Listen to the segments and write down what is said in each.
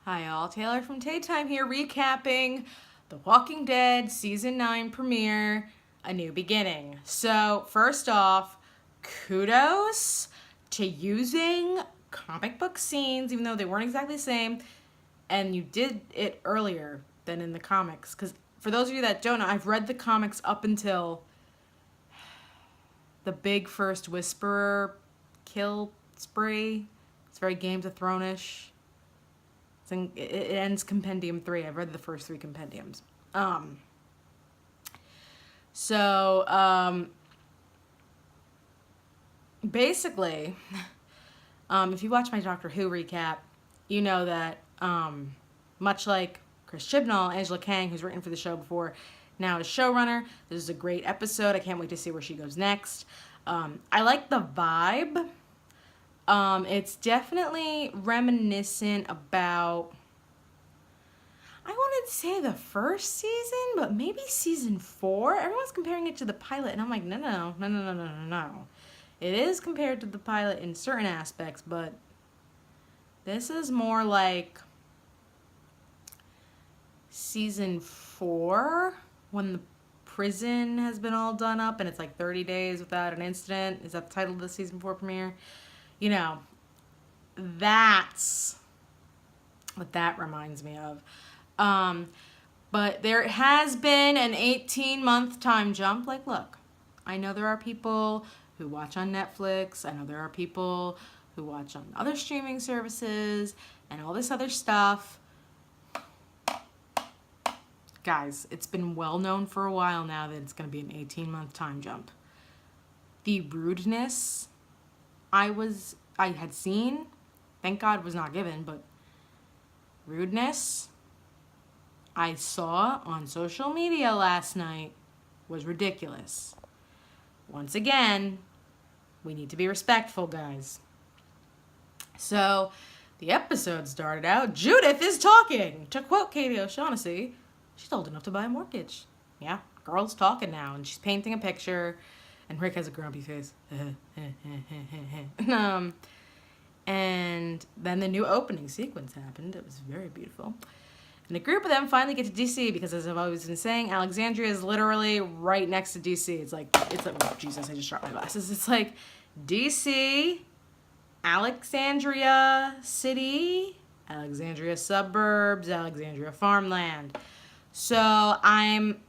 Hi all, Taylor from Taytime here recapping The Walking Dead Season 9 premiere, A New Beginning. So first off, kudos to using comic book scenes, even though they weren't exactly the same, and you did it earlier than in the comics. Because for those of you that don't know, I've read the comics up until the big first Whisperer kill spree. It's very Games of Thrones-ish. It ends Compendium 3. I've read the first 3 compendiums. Basically, if you watch my Doctor Who recap, you know that much like Chris Chibnall, Angela Kang, who's written for the show before, now is showrunner. This is a great episode. I can't wait to see where she goes next. I like the vibe. It's definitely reminiscent about, I wanted to say the first season, but maybe season 4. Everyone's comparing it to the pilot, and I'm like, no. It is compared to the pilot in certain aspects, but this is more like season 4, when the prison has been all done up, and it's like 30 days without an incident. Is that the title of the season 4 premiere? You know, that's what that reminds me of. But there has been an 18-month time jump. Like, look, I know there are people who watch on Netflix. I know there are people who watch on other streaming services and all this other stuff. Guys, it's been well known for a while now that it's going to be an 18-month time jump. The rudeness I had seen, thank God was not given, but rudeness I saw on social media last night was ridiculous. Once again, we need to be respectful, guys. So, the episode started out, Judith is talking. To quote Katie O'Shaughnessy, she's old enough to buy a mortgage. Yeah, girl's talking now, and she's painting a picture. And Rick has a grumpy face. And then the new opening sequence happened. It was very beautiful. And a group of them finally get to DC because, as I've always been saying, Alexandria is literally right next to DC. It's like, oh, Jesus, I just dropped my glasses. It's like DC, Alexandria City, Alexandria suburbs, Alexandria farmland. So I'm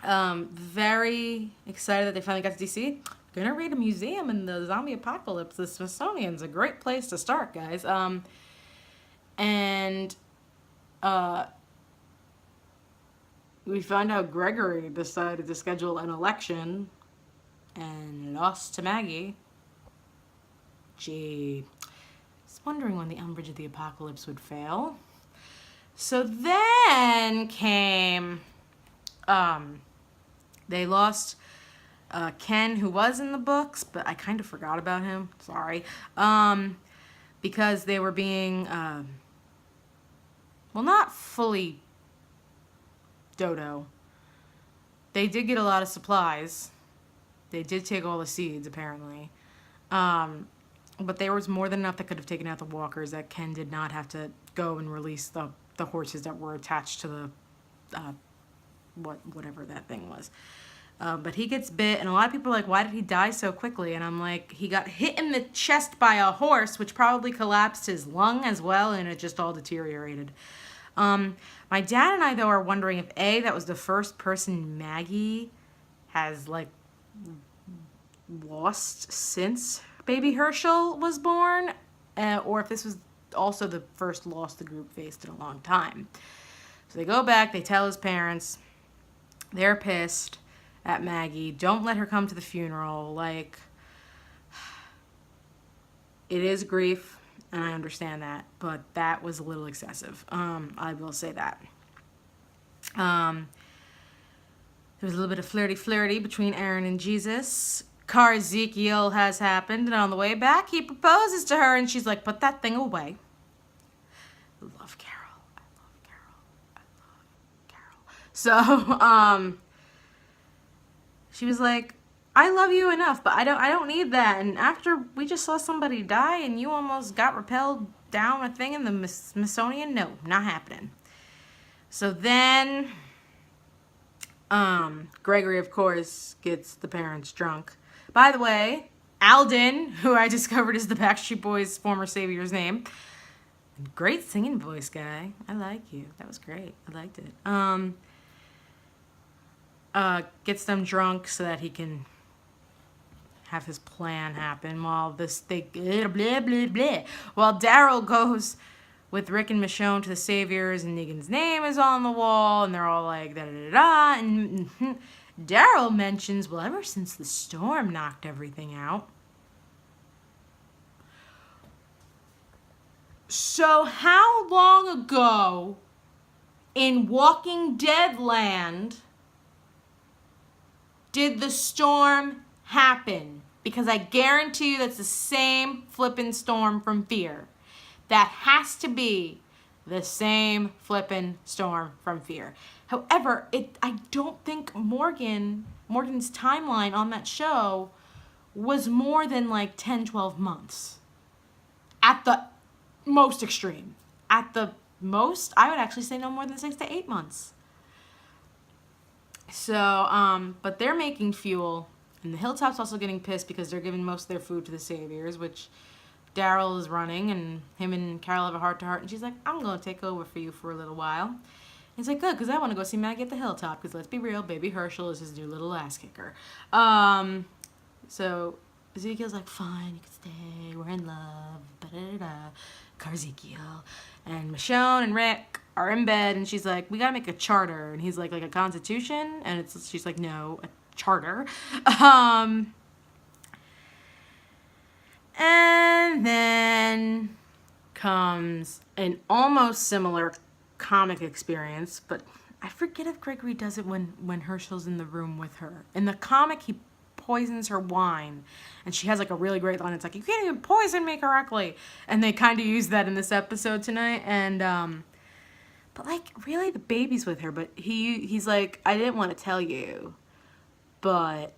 very excited that they finally got to DC. Gonna read a museum in the zombie apocalypse. The Smithsonian's a great place to start, guys. We find out Gregory decided to schedule an election and lost to Maggie. Gee, I was wondering when the Umbridge of the Apocalypse would fail. So then came, they lost Ken, who was in the books, but I kind of forgot about him. Sorry. Because they were being, well, not fully dodo. They did get a lot of supplies. They did take all the seeds, apparently. But there was more than enough that could have taken out the walkers, that Ken did not have to go and release the horses that were attached to the, whatever that thing was. But he gets bit, and a lot of people are like, why did he die so quickly? And I'm like, he got hit in the chest by a horse, which probably collapsed his lung as well, and it just all deteriorated. My dad and I, though, are wondering if, A, that was the first person Maggie has, like, lost since baby Herschel was born, or if this was also the first loss the group faced in a long time. So they go back, they tell his parents, they're pissed at Maggie, don't let her come to the funeral. Like, it is grief, and I understand that, but that was a little excessive. I will say that. There was a little bit of flirty between Aaron and Jesus. Car Ezekiel has happened, and on the way back, he proposes to her, and she's like, put that thing away. I love Carol. So, she was like, I love you enough, but I don't need that. And after we just saw somebody die and you almost got repelled down a thing in the Smithsonian? No, not happening. So then, Gregory, of course, gets the parents drunk. By the way, Alden, who I discovered is the Backstreet Boys' former savior's name. Great singing voice, guy. I like you. That was great. I liked it. Gets them drunk so that he can have his plan happen while while Daryl goes with Rick and Michonne to the Saviors, and Negan's name is on the wall, and they're all like, da-da-da-da, and Daryl mentions, well, ever since the storm knocked everything out. So how long ago in Walking Dead land did the storm happen? Because I guarantee you that's the same flippin' storm from Fear. That has to be the same flippin' storm from Fear. However, I don't think Morgan's timeline on that show was more than like 10, 12 months. At the most extreme. At the most, I would actually say no more than 6 to 8 months. So, but they're making fuel, and the Hilltop's also getting pissed because they're giving most of their food to the Saviors, which Daryl is running, and him and Carol have a heart-to-heart, and she's like, I'm going to take over for you for a little while. And he's like, good, because I want to go see Maggie at the Hilltop, because let's be real, baby Herschel is his new little ass kicker. So Ezekiel's like, fine, you can stay, we're in love, da-da-da-da, Ezekiel. And Michonne and Rick are in bed, and she's like, we got to make a charter. And he's like a constitution? And she's like, no, a charter. And then comes an almost similar comic experience, but I forget if Gregory does it when Herschel's in the room with her. In the comic, he poisons her wine, and she has like a really great line. It's like, you can't even poison me correctly. And they kind of use that in this episode tonight. And but like, really, the baby's with her, but he's like, I didn't want to tell you, but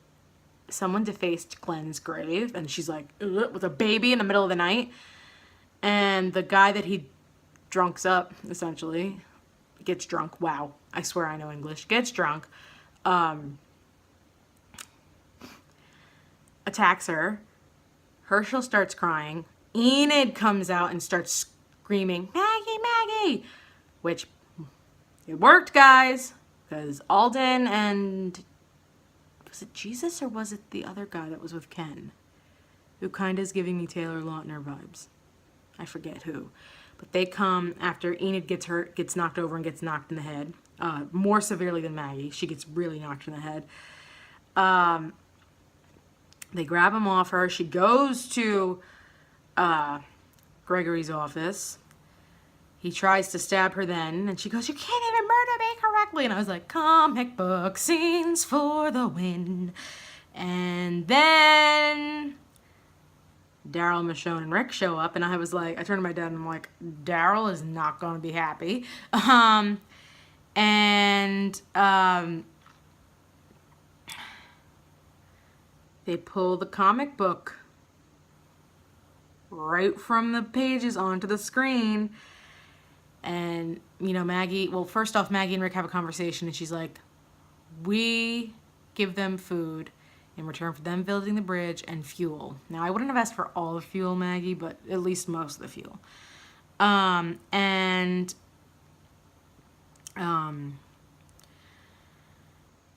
someone defaced Glenn's grave. And she's like, ugh, with a baby in the middle of the night. And the guy that he drunks up, essentially, gets drunk. Wow, I swear I know English. Gets drunk. Attacks her. Herschel starts crying. Enid comes out and starts screaming, Maggie, Maggie! Which, it worked, guys. Because Alden and... was it Jesus or was it the other guy that was with Ken? Who kind of is giving me Taylor Lautner vibes. I forget who. But they come after Enid gets knocked over and gets knocked in the head. More severely than Maggie. She gets really knocked in the head. They grab him off her. She goes to Gregory's office. He tries to stab her then, and she goes, you can't even murder me correctly. And I was like, comic book scenes for the win. And then Daryl, Michonne, and Rick show up, and I was like, I turned to my dad and I'm like, Daryl is not going to be happy. They pull the comic book right from the pages onto the screen. And, you know, Maggie, well, first off, Maggie and Rick have a conversation, and she's like, we give them food in return for them building the bridge and fuel. Now, I wouldn't have asked for all the fuel, Maggie, but at least most of the fuel.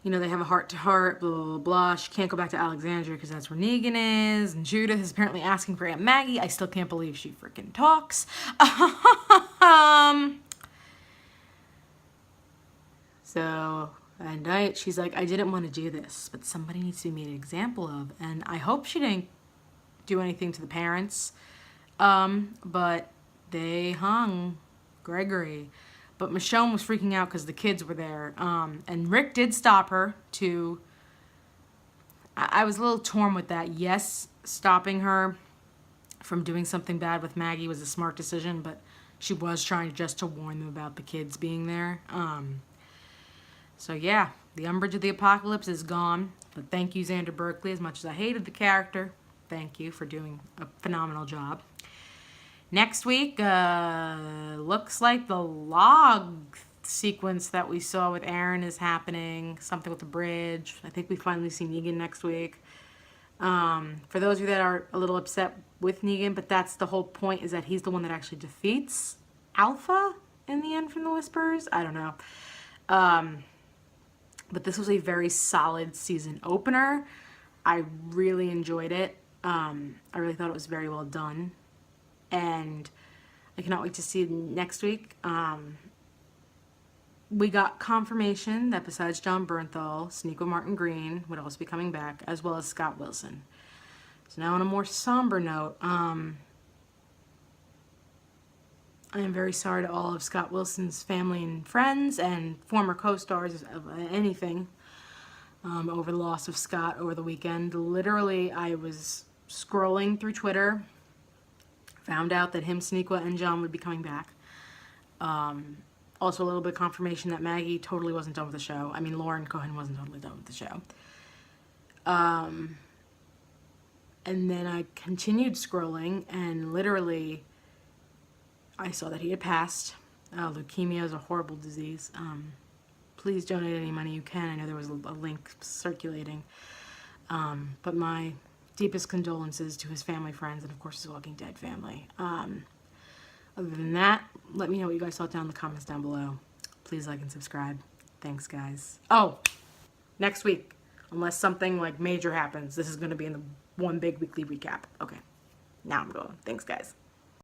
You know, they have a heart-to-heart, blah, blah, blah, blah. She can't go back to Alexandria because that's where Negan is. And Judith is apparently asking for Aunt Maggie. I still can't believe she freaking talks. So, at night, she's like, I didn't want to do this, but somebody needs to be made an example of. And I hope she didn't do anything to the parents. But they hung Gregory. But Michonne was freaking out because the kids were there. And Rick did stop her to... I was a little torn with that. Yes, stopping her from doing something bad with Maggie was a smart decision, but she was trying just to warn them about the kids being there. So yeah, the Umbridge of the Apocalypse is gone. But thank you, Xander Berkley. As much as I hated the character, thank you for doing a phenomenal job. Next week, looks like the log sequence that we saw with Aaron is happening. Something with the bridge. I think we finally see Negan next week. For those of you that are a little upset with Negan, but that's the whole point, is that he's the one that actually defeats Alpha in the end from the Whispers. I don't know. But this was a very solid season opener. I really enjoyed it. I really thought it was very well done. And I cannot wait to see it next week. We got confirmation that besides John Bernthal, Sonequa Martin Green would also be coming back, as well as Scott Wilson. So now on a more somber note, I am very sorry to all of Scott Wilson's family and friends and former co-stars of anything over the loss of Scott over the weekend. Literally, I was scrolling through Twitter, found out that him, Sonequa, and John would be coming back. Also, a little bit of confirmation that Maggie totally wasn't done with the show. I mean, Lauren Cohen wasn't totally done with the show. And then I continued scrolling, and literally, I saw that he had passed. Leukemia is a horrible disease. Please donate any money you can. I know there was a link circulating. But my deepest condolences to his family, friends, and of course his Walking Dead family. Other than that, let me know what you guys thought down in the comments down below. Please like and subscribe. Thanks, guys. Oh, next week, unless something like major happens, this is going to be in the one big weekly recap. Okay, now I'm going. Thanks, guys.